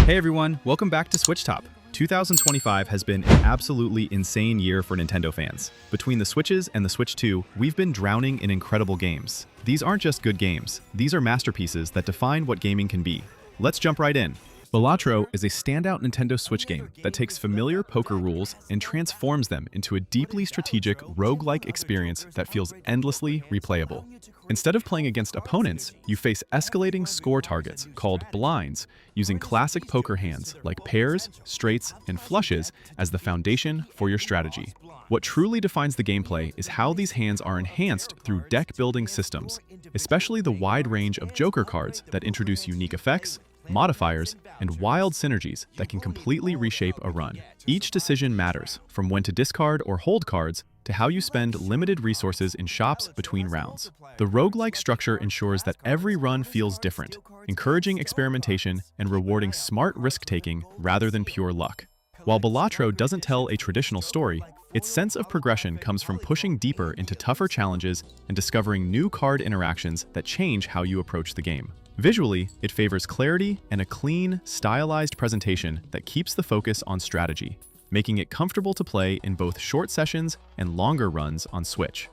Hey everyone, welcome back to Switch Top. 2025 has been an absolutely insane year for Nintendo fans. Between the Switches and the Switch 2, we've been drowning in incredible games. These aren't just good games, these are masterpieces that define what gaming can be. Let's jump right in. Balatro is a standout Nintendo Switch game that takes familiar poker rules and transforms them into a deeply strategic, roguelike experience that feels endlessly replayable. Instead of playing against opponents, you face escalating score targets called blinds, using classic poker hands like pairs, straights, and flushes as the foundation for your strategy. What truly defines the gameplay is how these hands are enhanced through deck-building systems, especially the wide range of Joker cards that introduce unique effects, modifiers, and wild synergies that can completely reshape a run. Each decision matters, from when to discard or hold cards to how you spend limited resources in shops between rounds. The roguelike structure ensures that every run feels different, encouraging experimentation and rewarding smart risk-taking rather than pure luck. While Balatro doesn't tell a traditional story, its sense of progression comes from pushing deeper into tougher challenges and discovering new card interactions that change how you approach the game. Visually, it favors clarity and a clean, stylized presentation that keeps the focus on strategy, making it comfortable to play in both short sessions and longer runs on Switch.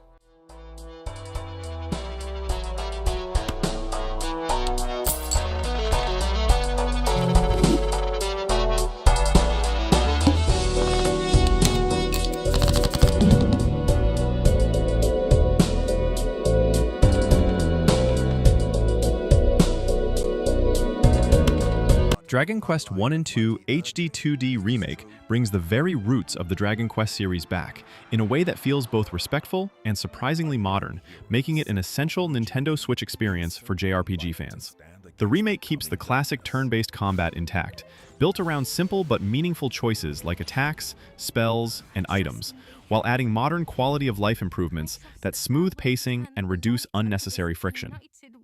Dragon Quest I and II HD 2D Remake brings the very roots of the Dragon Quest series back in a way that feels both respectful and surprisingly modern, making it an essential Nintendo Switch experience for JRPG fans. The remake keeps the classic turn-based combat intact, built around simple but meaningful choices like attacks, spells, and items, while adding modern quality-of-life improvements that smooth pacing and reduce unnecessary friction.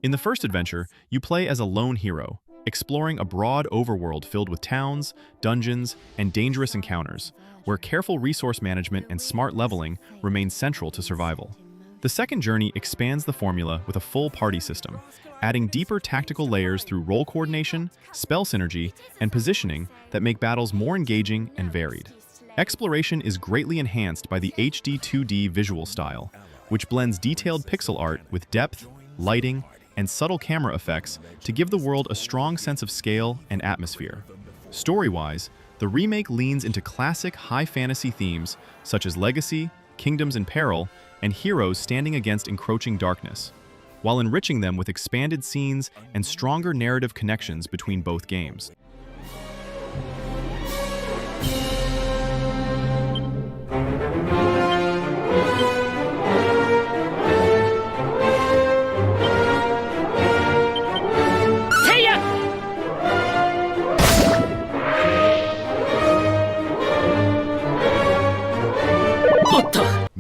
In the first adventure, you play as a lone hero, exploring a broad overworld filled with towns, dungeons, and dangerous encounters, where careful resource management and smart leveling remain central to survival. The second journey expands the formula with a full party system, adding deeper tactical layers through role coordination, spell synergy, and positioning that make battles more engaging and varied. Exploration is greatly enhanced by the HD 2D visual style, which blends detailed pixel art with depth, lighting, and subtle camera effects to give the world a strong sense of scale and atmosphere. Story-wise, the remake leans into classic high fantasy themes such as legacy, kingdoms in peril, and heroes standing against encroaching darkness, while enriching them with expanded scenes and stronger narrative connections between both games.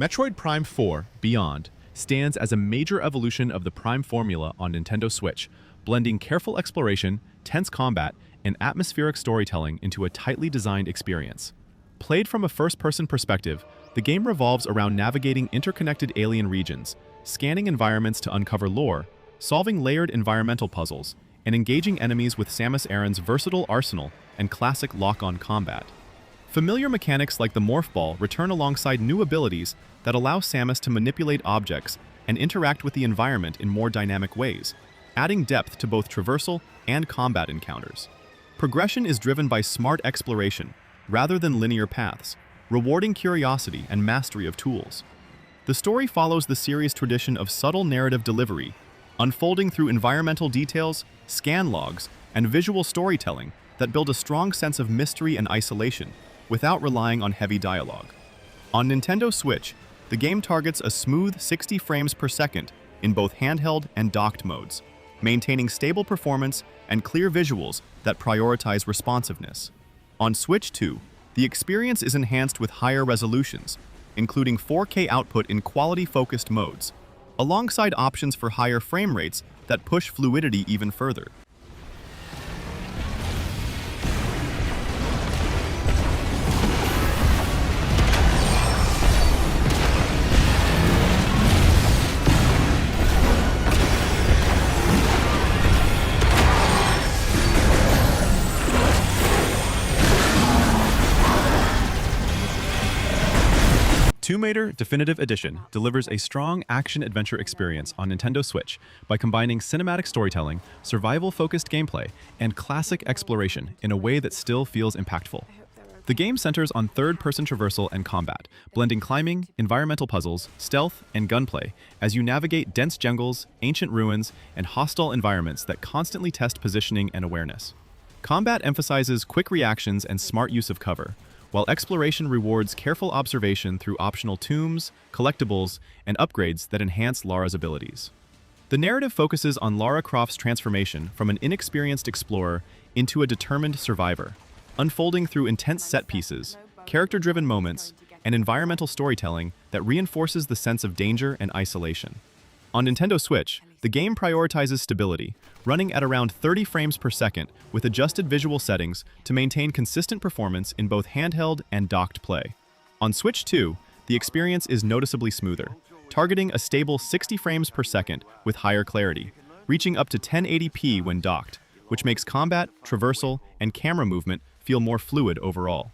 Metroid Prime 4 Beyond stands as a major evolution of the Prime formula on Nintendo Switch, blending careful exploration, tense combat, and atmospheric storytelling into a tightly designed experience. Played from a first-person perspective, the game revolves around navigating interconnected alien regions, scanning environments to uncover lore, solving layered environmental puzzles, and engaging enemies with Samus Aran's versatile arsenal and classic lock-on combat. Familiar mechanics like the Morph Ball return alongside new abilities that allow Samus to manipulate objects and interact with the environment in more dynamic ways, adding depth to both traversal and combat encounters. Progression is driven by smart exploration, rather than linear paths, rewarding curiosity and mastery of tools. The story follows the series' tradition of subtle narrative delivery, unfolding through environmental details, scan logs, and visual storytelling that build a strong sense of mystery and isolation, without relying on heavy dialogue. On Nintendo Switch, the game targets a smooth 60 frames per second in both handheld and docked modes, maintaining stable performance and clear visuals that prioritize responsiveness. On Switch 2, the experience is enhanced with higher resolutions, including 4K output in quality-focused modes, alongside options for higher frame rates that push fluidity even further. Tomb Raider Definitive Edition delivers a strong action-adventure experience on Nintendo Switch by combining cinematic storytelling, survival-focused gameplay, and classic exploration in a way that still feels impactful. The game centers on third-person traversal and combat, blending climbing, environmental puzzles, stealth, and gunplay as you navigate dense jungles, ancient ruins, and hostile environments that constantly test positioning and awareness. Combat emphasizes quick reactions and smart use of cover, while exploration rewards careful observation through optional tombs, collectibles, and upgrades that enhance Lara's abilities. The narrative focuses on Lara Croft's transformation from an inexperienced explorer into a determined survivor, unfolding through intense set pieces, character-driven moments, and environmental storytelling that reinforces the sense of danger and isolation. On Nintendo Switch, the game prioritizes stability, running at around 30 frames per second with adjusted visual settings to maintain consistent performance in both handheld and docked play. On Switch 2, the experience is noticeably smoother, targeting a stable 60 frames per second with higher clarity, reaching up to 1080p when docked, which makes combat, traversal, and camera movement feel more fluid overall.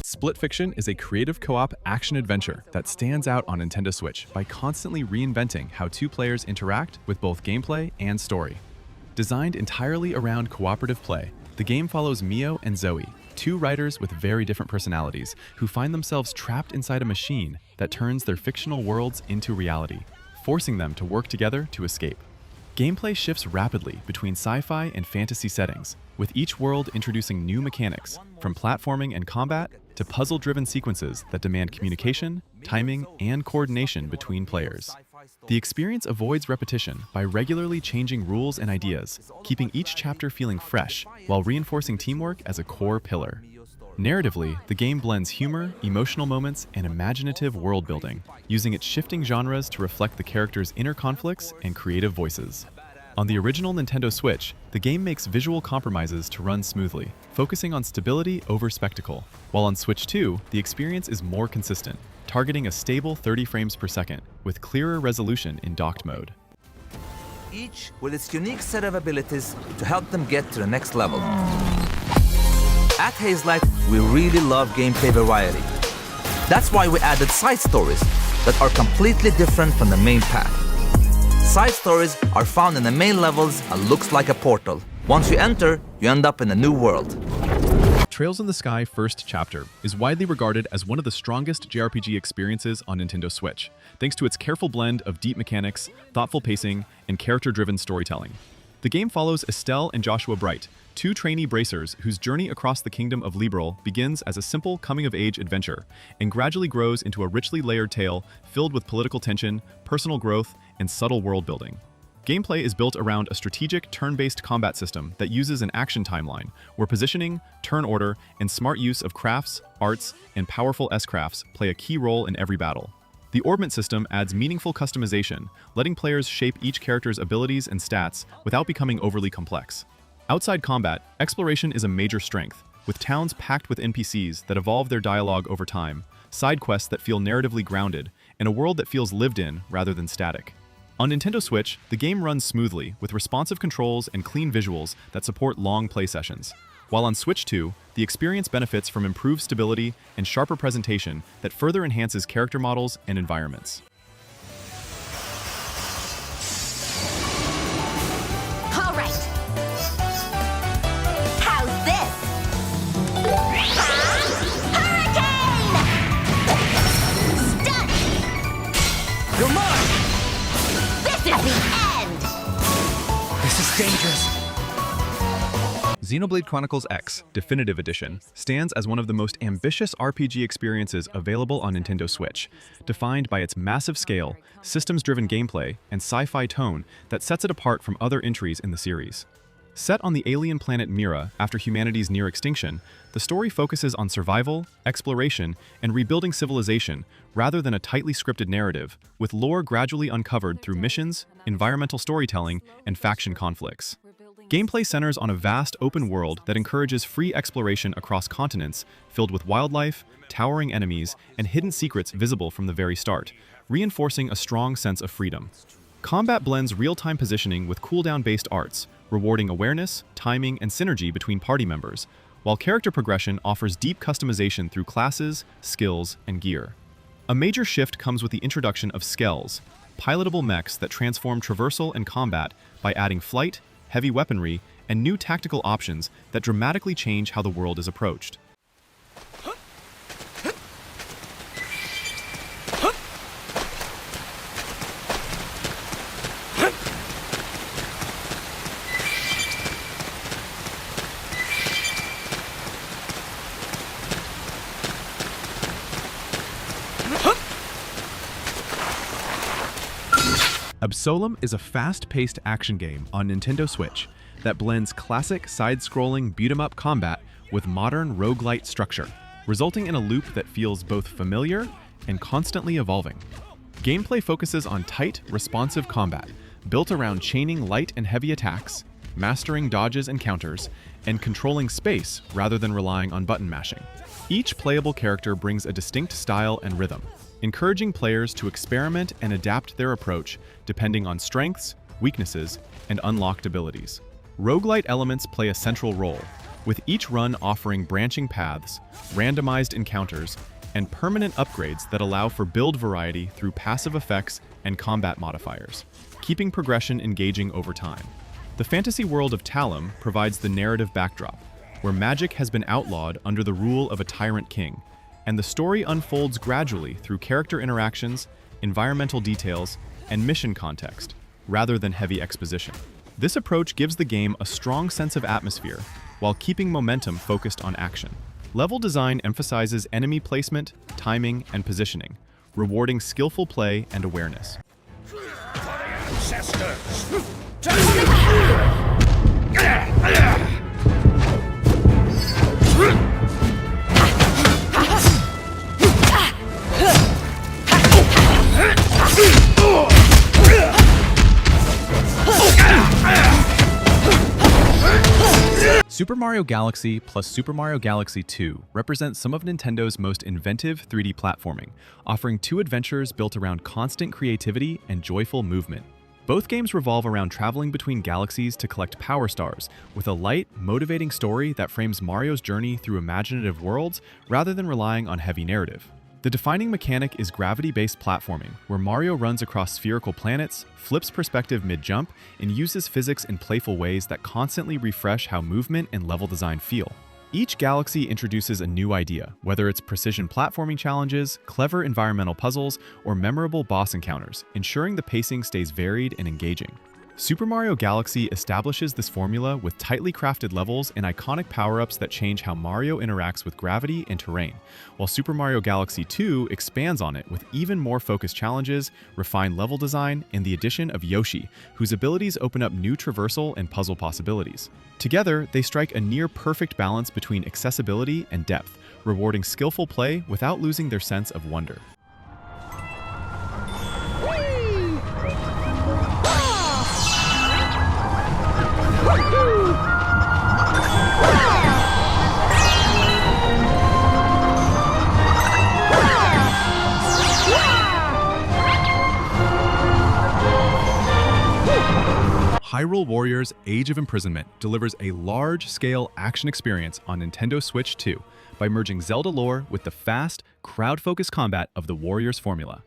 Split Fiction is a creative co-op action-adventure that stands out on Nintendo Switch by constantly reinventing how two players interact with both gameplay and story. Designed entirely around cooperative play, the game follows Mio and Zoe, two writers with very different personalities who find themselves trapped inside a machine that turns their fictional worlds into reality, forcing them to work together to escape. Gameplay shifts rapidly between sci-fi and fantasy settings, with each world introducing new mechanics, from platforming and combat to puzzle-driven sequences that demand communication, timing, and coordination between players. The experience avoids repetition by regularly changing rules and ideas, keeping each chapter feeling fresh while reinforcing teamwork as a core pillar. Narratively, the game blends humor, emotional moments, and imaginative world-building, using its shifting genres to reflect the characters' inner conflicts and creative voices. On the original Nintendo Switch, the game makes visual compromises to run smoothly, focusing on stability over spectacle, while on Switch 2, the experience is more consistent, targeting a stable 30 frames per second, with clearer resolution in docked mode. Each with its unique set of abilities to help them get to the next level. At Hazelight, we really love gameplay variety. That's why we added side stories that are completely different from the main path. Side stories are found in the main levels and looks like a portal. Once you enter, you end up in a new world. Trails in the Sky First Chapter is widely regarded as one of the strongest JRPG experiences on Nintendo Switch, thanks to its careful blend of deep mechanics, thoughtful pacing, and character-driven storytelling. The game follows Estelle and Joshua Bright, two trainee bracers whose journey across the kingdom of Liberl begins as a simple coming-of-age adventure and gradually grows into a richly layered tale filled with political tension, personal growth, and subtle world-building. Gameplay is built around a strategic turn-based combat system that uses an action timeline, where positioning, turn order, and smart use of crafts, arts, and powerful S-crafts play a key role in every battle. The orbment system adds meaningful customization, letting players shape each character's abilities and stats without becoming overly complex. Outside combat, exploration is a major strength, with towns packed with NPCs that evolve their dialogue over time, side quests that feel narratively grounded, and a world that feels lived in rather than static. On Nintendo Switch, the game runs smoothly with responsive controls and clean visuals that support long play sessions. While on Switch 2, the experience benefits from improved stability and sharper presentation that further enhances character models and environments. All right. How's this? Hurricane! Stun! You're mine! This is the end! This is dangerous. Xenoblade Chronicles X Definitive Edition stands as one of the most ambitious RPG experiences available on Nintendo Switch, defined by its massive scale, systems-driven gameplay, and sci-fi tone that sets it apart from other entries in the series. Set on the alien planet Mira after humanity's near extinction, the story focuses on survival, exploration, and rebuilding civilization rather than a tightly scripted narrative, with lore gradually uncovered through missions, environmental storytelling, and faction conflicts. Gameplay centers on a vast open world that encourages free exploration across continents, filled with wildlife, towering enemies, and hidden secrets visible from the very start, reinforcing a strong sense of freedom. Combat blends real-time positioning with cooldown-based arts, rewarding awareness, timing, and synergy between party members, while character progression offers deep customization through classes, skills, and gear. A major shift comes with the introduction of skells, pilotable mechs that transform traversal and combat by adding flight, heavy weaponry, and new tactical options that dramatically change how the world is approached. Absolum is a fast-paced action game on Nintendo Switch that blends classic side-scrolling beat-em-up combat with modern roguelite structure, resulting in a loop that feels both familiar and constantly evolving. Gameplay focuses on tight, responsive combat, built around chaining light and heavy attacks, mastering dodges and counters, and controlling space rather than relying on button mashing. Each playable character brings a distinct style and rhythm, encouraging players to experiment and adapt their approach depending on strengths, weaknesses, and unlocked abilities. Roguelite elements play a central role, with each run offering branching paths, randomized encounters, and permanent upgrades that allow for build variety through passive effects and combat modifiers, keeping progression engaging over time. The fantasy world of Talum provides the narrative backdrop, where magic has been outlawed under the rule of a tyrant king, and the story unfolds gradually through character interactions, environmental details, and mission context, rather than heavy exposition. This approach gives the game a strong sense of atmosphere, while keeping momentum focused on action. Level design emphasizes enemy placement, timing, and positioning, rewarding skillful play and awareness. Super Mario Galaxy plus Super Mario Galaxy 2 represent some of Nintendo's most inventive 3D platforming, offering two adventures built around constant creativity and joyful movement. Both games revolve around traveling between galaxies to collect Power Stars, with a light, motivating story that frames Mario's journey through imaginative worlds rather than relying on heavy narrative. The defining mechanic is gravity-based platforming, where Mario runs across spherical planets, flips perspective mid-jump, and uses physics in playful ways that constantly refresh how movement and level design feel. Each galaxy introduces a new idea, whether it's precision platforming challenges, clever environmental puzzles, or memorable boss encounters, ensuring the pacing stays varied and engaging. Super Mario Galaxy establishes this formula with tightly crafted levels and iconic power-ups that change how Mario interacts with gravity and terrain, while Super Mario Galaxy 2 expands on it with even more focused challenges, refined level design, and the addition of Yoshi, whose abilities open up new traversal and puzzle possibilities. Together, they strike a near-perfect balance between accessibility and depth, rewarding skillful play without losing their sense of wonder. Hyrule Warriors Age of Imprisonment delivers a large-scale action experience on Nintendo Switch 2 by merging Zelda lore with the fast, crowd-focused combat of the Warriors formula.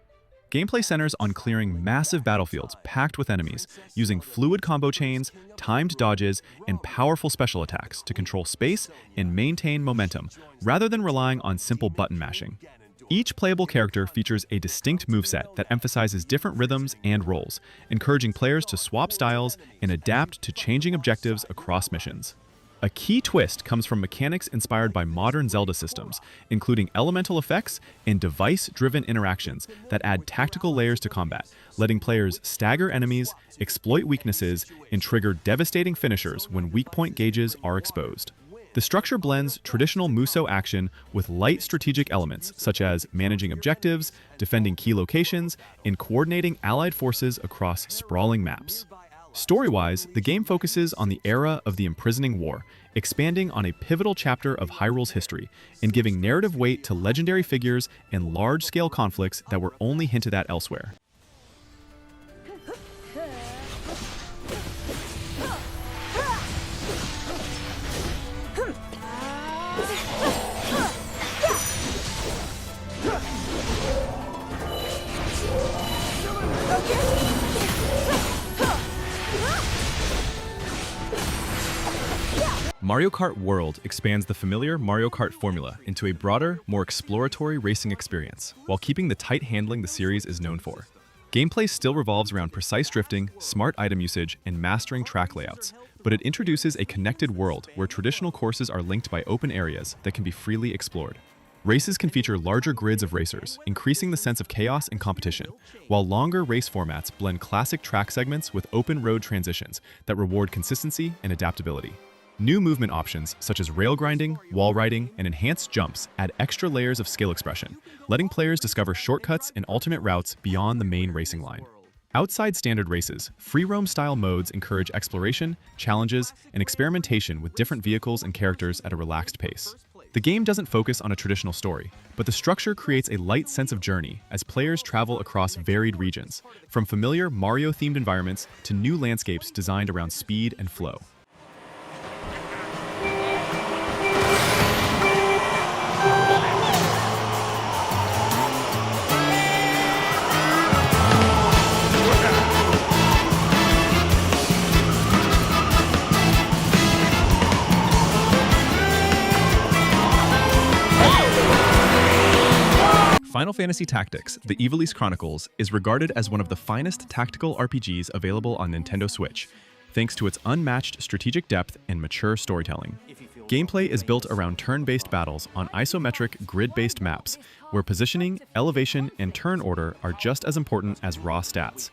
Gameplay centers on clearing massive battlefields packed with enemies, using fluid combo chains, timed dodges, and powerful special attacks to control space and maintain momentum, rather than relying on simple button mashing. Each playable character features a distinct moveset that emphasizes different rhythms and roles, encouraging players to swap styles and adapt to changing objectives across missions. A key twist comes from mechanics inspired by modern Zelda systems, including elemental effects and device-driven interactions that add tactical layers to combat, letting players stagger enemies, exploit weaknesses, and trigger devastating finishers when weak point gauges are exposed. The structure blends traditional Musou action with light strategic elements, such as managing objectives, defending key locations, and coordinating allied forces across sprawling maps. Story-wise, the game focuses on the era of the Imprisoning War, expanding on a pivotal chapter of Hyrule's history and giving narrative weight to legendary figures and large-scale conflicts that were only hinted at elsewhere. Mario Kart World expands the familiar Mario Kart formula into a broader, more exploratory racing experience, while keeping the tight handling the series is known for. Gameplay still revolves around precise drifting, smart item usage, and mastering track layouts, but it introduces a connected world where traditional courses are linked by open areas that can be freely explored. Races can feature larger grids of racers, increasing the sense of chaos and competition, while longer race formats blend classic track segments with open road transitions that reward consistency and adaptability. New movement options, such as rail grinding, wall riding, and enhanced jumps, add extra layers of skill expression, letting players discover shortcuts and alternate routes beyond the main racing line. Outside standard races, free-roam-style modes encourage exploration, challenges, and experimentation with different vehicles and characters at a relaxed pace. The game doesn't focus on a traditional story, but the structure creates a light sense of journey as players travel across varied regions, from familiar Mario-themed environments to new landscapes designed around speed and flow. Final Fantasy Tactics: The Ivalice Chronicles is regarded as one of the finest tactical RPGs available on Nintendo Switch, thanks to its unmatched strategic depth and mature storytelling. Gameplay is built around turn-based battles on isometric, grid-based maps, where positioning, elevation, and turn order are just as important as raw stats.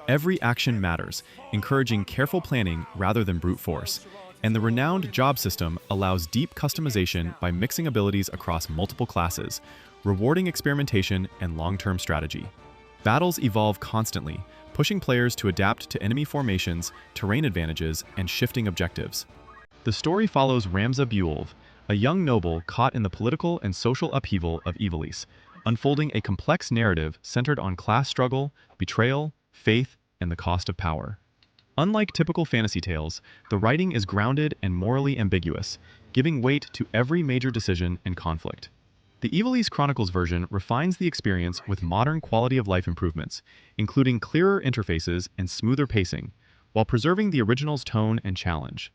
Every action matters, encouraging careful planning rather than brute force, and the renowned job system allows deep customization by mixing abilities across multiple classes, rewarding experimentation and long-term strategy. Battles evolve constantly, pushing players to adapt to enemy formations, terrain advantages, and shifting objectives. The story follows Ramza Buelv, a young noble caught in the political and social upheaval of Ivalice, unfolding a complex narrative centered on class struggle, betrayal, faith, and the cost of power. Unlike typical fantasy tales, the writing is grounded and morally ambiguous, giving weight to every major decision and conflict. The Ivalice Chronicles version refines the experience with modern quality-of-life improvements, including clearer interfaces and smoother pacing, while preserving the original's tone and challenge.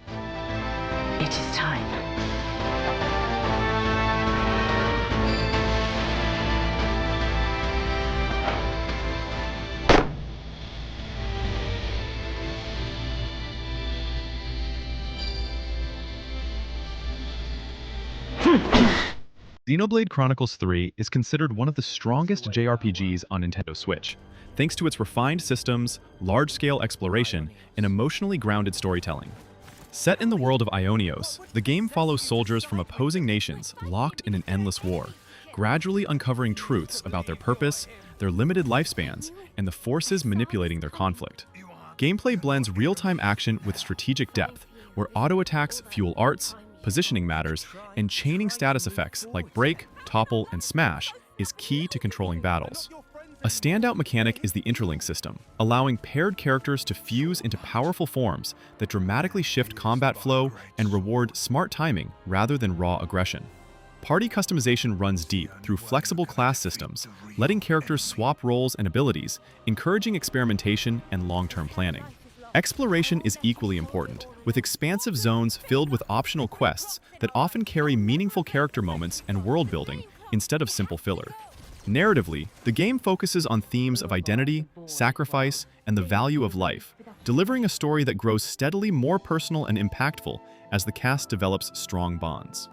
It is time. Xenoblade Chronicles 3 is considered one of the strongest JRPGs on Nintendo Switch, thanks to its refined systems, large-scale exploration, and emotionally grounded storytelling. Set in the world of Ionios, the game follows soldiers from opposing nations locked in an endless war, gradually uncovering truths about their purpose, their limited lifespans, and the forces manipulating their conflict. Gameplay blends real-time action with strategic depth, where auto-attacks fuel arts, positioning matters, and chaining status effects like break, topple, and smash is key to controlling battles. A standout mechanic is the interlink system, allowing paired characters to fuse into powerful forms that dramatically shift combat flow and reward smart timing rather than raw aggression. Party customization runs deep through flexible class systems, letting characters swap roles and abilities, encouraging experimentation and long-term planning. Exploration is equally important, with expansive zones filled with optional quests that often carry meaningful character moments and world building instead of simple filler. Narratively, the game focuses on themes of identity, sacrifice, and the value of life, delivering a story that grows steadily more personal and impactful as the cast develops strong bonds.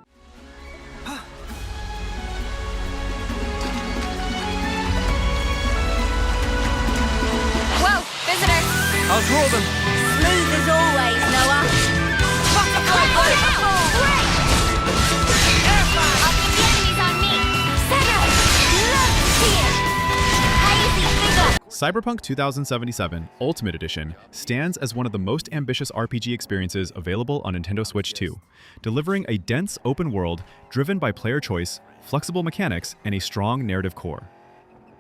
Whoa, visitor! I'll draw them. Smooth as always, Noah. Butterfly Great! I'll get the enemies on me. Center! Look here! Hazy figure! Cyberpunk 2077 Ultimate Edition stands as one of the most ambitious RPG experiences available on Nintendo Switch 2, delivering a dense open world driven by player choice, flexible mechanics, and a strong narrative core.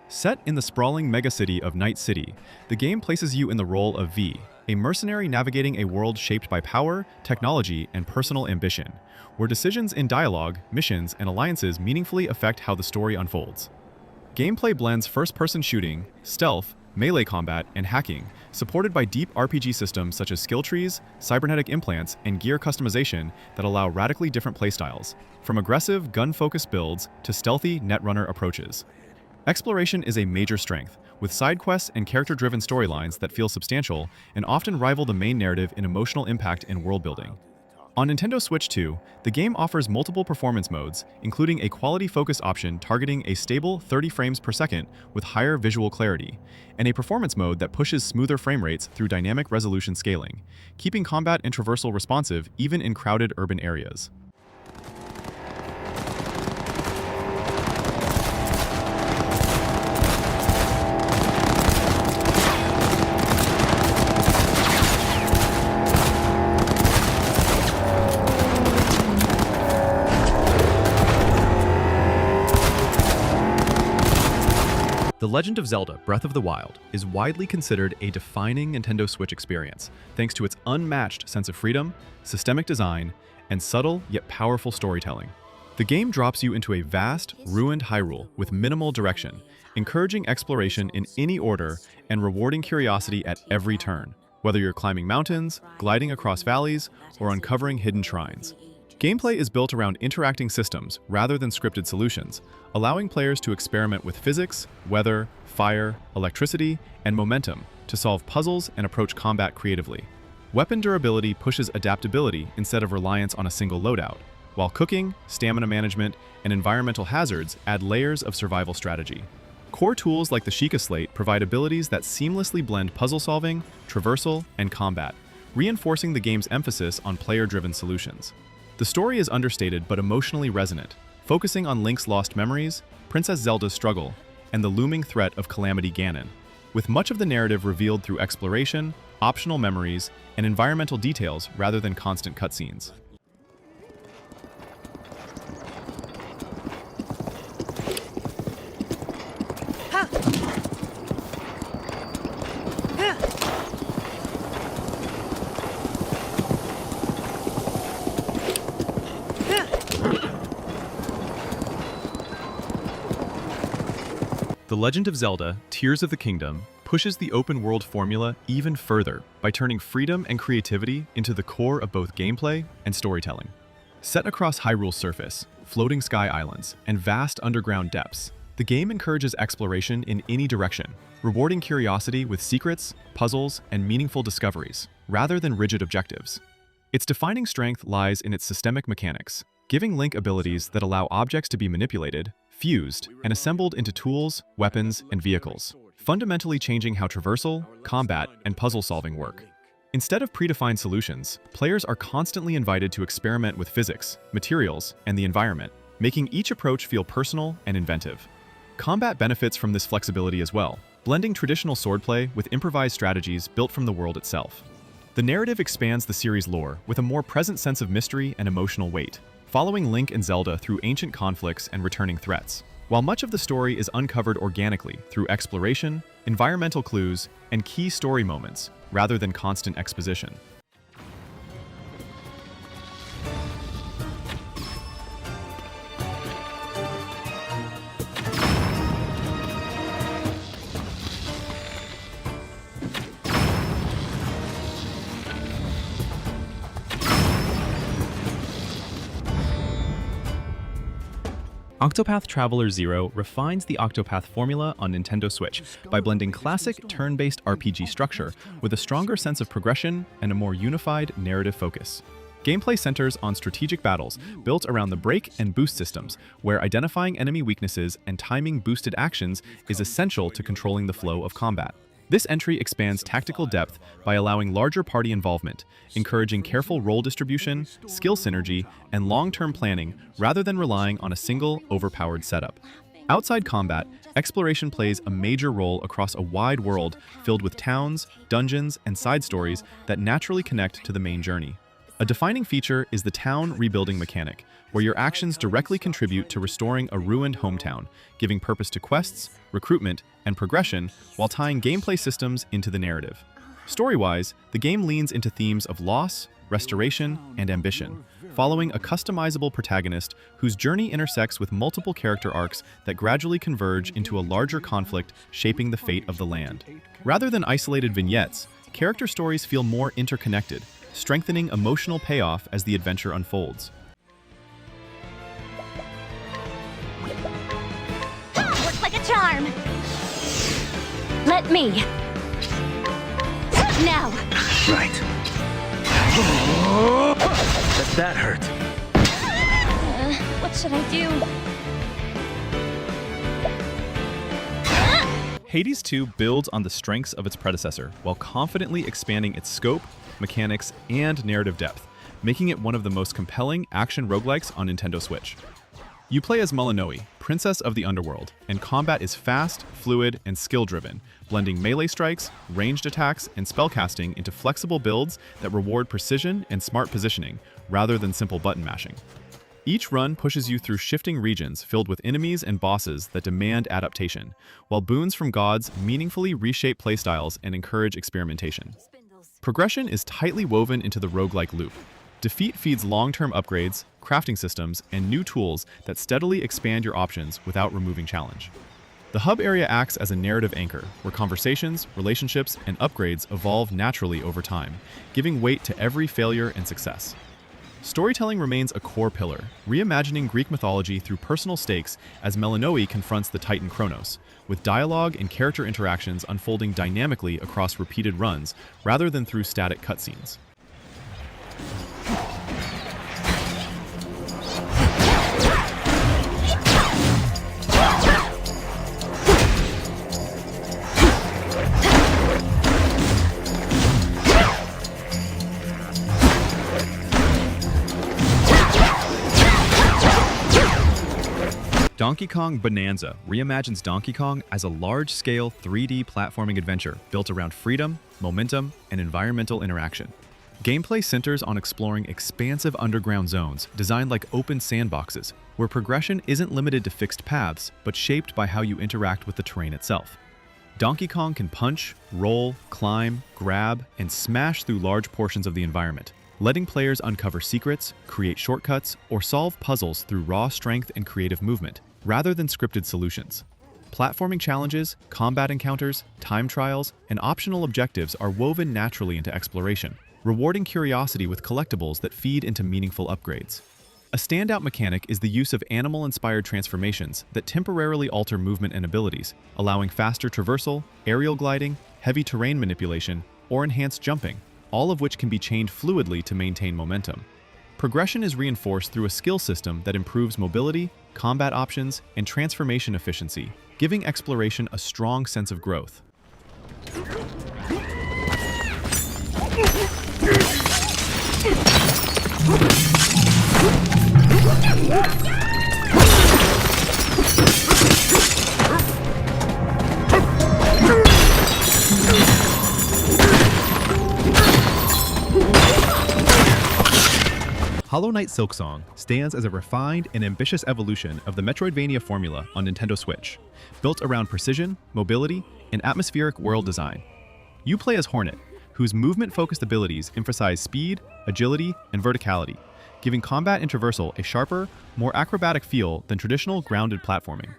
Set in the sprawling megacity of Night City, the game places you in the role of V, a mercenary navigating a world shaped by power, technology, and personal ambition, where decisions in dialogue, missions, and alliances meaningfully affect how the story unfolds. Gameplay blends first-person shooting, stealth, melee combat, and hacking, supported by deep RPG systems such as skill trees, cybernetic implants, and gear customization that allow radically different playstyles, from aggressive, gun-focused builds to stealthy, netrunner approaches. Exploration is a major strength, with side quests and character-driven storylines that feel substantial and often rival the main narrative in emotional impact and world-building. On Nintendo Switch 2, the game offers multiple performance modes, including a quality-focused option targeting a stable 30 frames per second with higher visual clarity, and a performance mode that pushes smoother frame rates through dynamic resolution scaling, keeping combat and traversal responsive even in crowded urban areas. The Legend of Zelda Breath of the Wild is widely considered a defining Nintendo Switch experience, thanks to its unmatched sense of freedom, systemic design, and subtle yet powerful storytelling. The game drops you into a vast, ruined Hyrule with minimal direction, encouraging exploration in any order and rewarding curiosity at every turn, whether you're climbing mountains, gliding across valleys, or uncovering hidden shrines. Gameplay is built around interacting systems rather than scripted solutions, allowing players to experiment with physics, weather, fire, electricity, and momentum to solve puzzles and approach combat creatively. Weapon durability pushes adaptability instead of reliance on a single loadout, while cooking, stamina management, and environmental hazards add layers of survival strategy. Core tools like the Sheikah Slate provide abilities that seamlessly blend puzzle solving, traversal, and combat, reinforcing the game's emphasis on player-driven solutions. The story is understated but emotionally resonant, focusing on Link's lost memories, Princess Zelda's struggle, and the looming threat of Calamity Ganon, with much of the narrative revealed through exploration, optional memories, and environmental details rather than constant cutscenes. The Legend of Zelda Tears of the Kingdom pushes the open-world formula even further by turning freedom and creativity into the core of both gameplay and storytelling. Set across Hyrule's surface, floating sky islands, and vast underground depths, the game encourages exploration in any direction, rewarding curiosity with secrets, puzzles, and meaningful discoveries, rather than rigid objectives. Its defining strength lies in its systemic mechanics, giving Link abilities that allow objects to be manipulated, fused, and assembled into tools, weapons, and vehicles, fundamentally changing how traversal, combat, and puzzle-solving work. Instead of predefined solutions, players are constantly invited to experiment with physics, materials, and the environment, making each approach feel personal and inventive. Combat benefits from this flexibility as well, blending traditional swordplay with improvised strategies built from the world itself. The narrative expands the series' lore with a more present sense of mystery and emotional weight, following Link and Zelda through ancient conflicts and returning threats, while much of the story is uncovered organically through exploration, environmental clues, and key story moments, rather than constant exposition. Octopath Traveler 0 refines the Octopath formula on Nintendo Switch by blending classic turn-based RPG structure with a stronger sense of progression and a more unified narrative focus. Gameplay centers on strategic battles built around the break and boost systems, where identifying enemy weaknesses and timing boosted actions is essential to controlling the flow of combat. This entry expands tactical depth by allowing larger party involvement, encouraging careful role distribution, skill synergy, and long-term planning rather than relying on a single, overpowered setup. Outside combat, exploration plays a major role across a wide world filled with towns, dungeons, and side stories that naturally connect to the main journey. A defining feature is the town rebuilding mechanic, where your actions directly contribute to restoring a ruined hometown, giving purpose to quests, recruitment, and progression while tying gameplay systems into the narrative. Story-wise, the game leans into themes of loss, restoration, and ambition, following a customizable protagonist whose journey intersects with multiple character arcs that gradually converge into a larger conflict shaping the fate of the land. Rather than isolated vignettes, character stories feel more interconnected, strengthening emotional payoff as the adventure unfolds. Works like a charm. Let me. Now. Right. That hurt. What should I do? Hades 2 builds on the strengths of its predecessor while confidently expanding its scope, mechanics, and narrative depth, making it one of the most compelling action roguelikes on Nintendo Switch. You play as Melinoe, Princess of the Underworld, and combat is fast, fluid, and skill-driven, blending melee strikes, ranged attacks, and spellcasting into flexible builds that reward precision and smart positioning, rather than simple button mashing. Each run pushes you through shifting regions filled with enemies and bosses that demand adaptation, while boons from gods meaningfully reshape playstyles and encourage experimentation. Progression is tightly woven into the roguelike loop. Defeat feeds long-term upgrades, crafting systems, and new tools that steadily expand your options without removing challenge. The hub area acts as a narrative anchor, where conversations, relationships, and upgrades evolve naturally over time, giving weight to every failure and success. Storytelling remains a core pillar, reimagining Greek mythology through personal stakes as Melinoe confronts the Titan Kronos, with dialogue and character interactions unfolding dynamically across repeated runs rather than through static cutscenes. Donkey Kong Bananza reimagines Donkey Kong as a large-scale 3D platforming adventure built around freedom, momentum, and environmental interaction. Gameplay centers on exploring expansive underground zones designed like open sandboxes, where progression isn't limited to fixed paths, but shaped by how you interact with the terrain itself. Donkey Kong can punch, roll, climb, grab, and smash through large portions of the environment, letting players uncover secrets, create shortcuts, or solve puzzles through raw strength and creative movement, rather than scripted solutions. Platforming challenges, combat encounters, time trials, and optional objectives are woven naturally into exploration, rewarding curiosity with collectibles that feed into meaningful upgrades. A standout mechanic is the use of animal-inspired transformations that temporarily alter movement and abilities, allowing faster traversal, aerial gliding, heavy terrain manipulation, or enhanced jumping, all of which can be chained fluidly to maintain momentum. Progression is reinforced through a skill system that improves mobility, combat options, and transformation efficiency, giving exploration a strong sense of growth. Hollow Knight Silksong stands as a refined and ambitious evolution of the Metroidvania formula on Nintendo Switch, built around precision, mobility, and atmospheric world design. You play as Hornet, whose movement-focused abilities emphasize speed, agility, and verticality, giving combat and traversal a sharper, more acrobatic feel than traditional grounded platforming.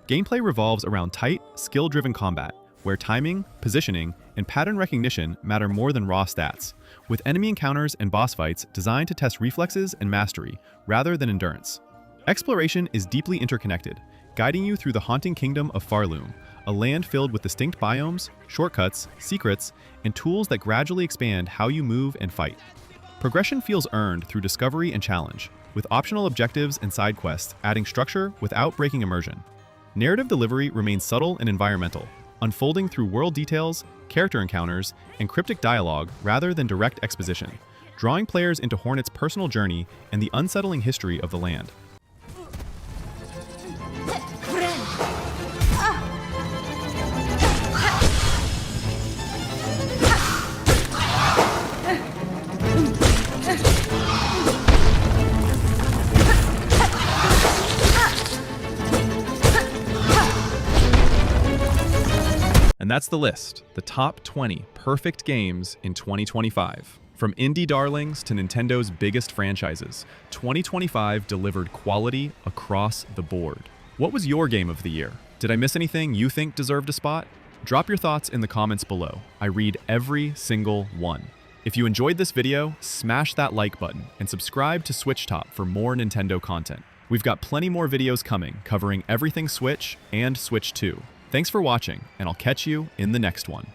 Gameplay revolves around tight, skill-driven combat, where timing, positioning, and pattern recognition matter more than raw stats, with enemy encounters and boss fights designed to test reflexes and mastery, rather than endurance. Exploration is deeply interconnected, guiding you through the haunting kingdom of Farloom, a land filled with distinct biomes, shortcuts, secrets, and tools that gradually expand how you move and fight. Progression feels earned through discovery and challenge, with optional objectives and side quests adding structure without breaking immersion. Narrative delivery remains subtle and environmental, unfolding through world details, character encounters, and cryptic dialogue rather than direct exposition, drawing players into Hornet's personal journey and the unsettling history of the land. that's the list, the top 20 perfect games in 2025. From indie darlings to Nintendo's biggest franchises, 2025 delivered quality across the board. What was your game of the year? Did I miss anything you think deserved a spot? Drop your thoughts in the comments below. I read every single one. If you enjoyed this video, smash that like button and subscribe to Switch Top for more Nintendo content. We've got plenty more videos coming covering everything Switch and Switch 2. Thanks for watching, and I'll catch you in the next one.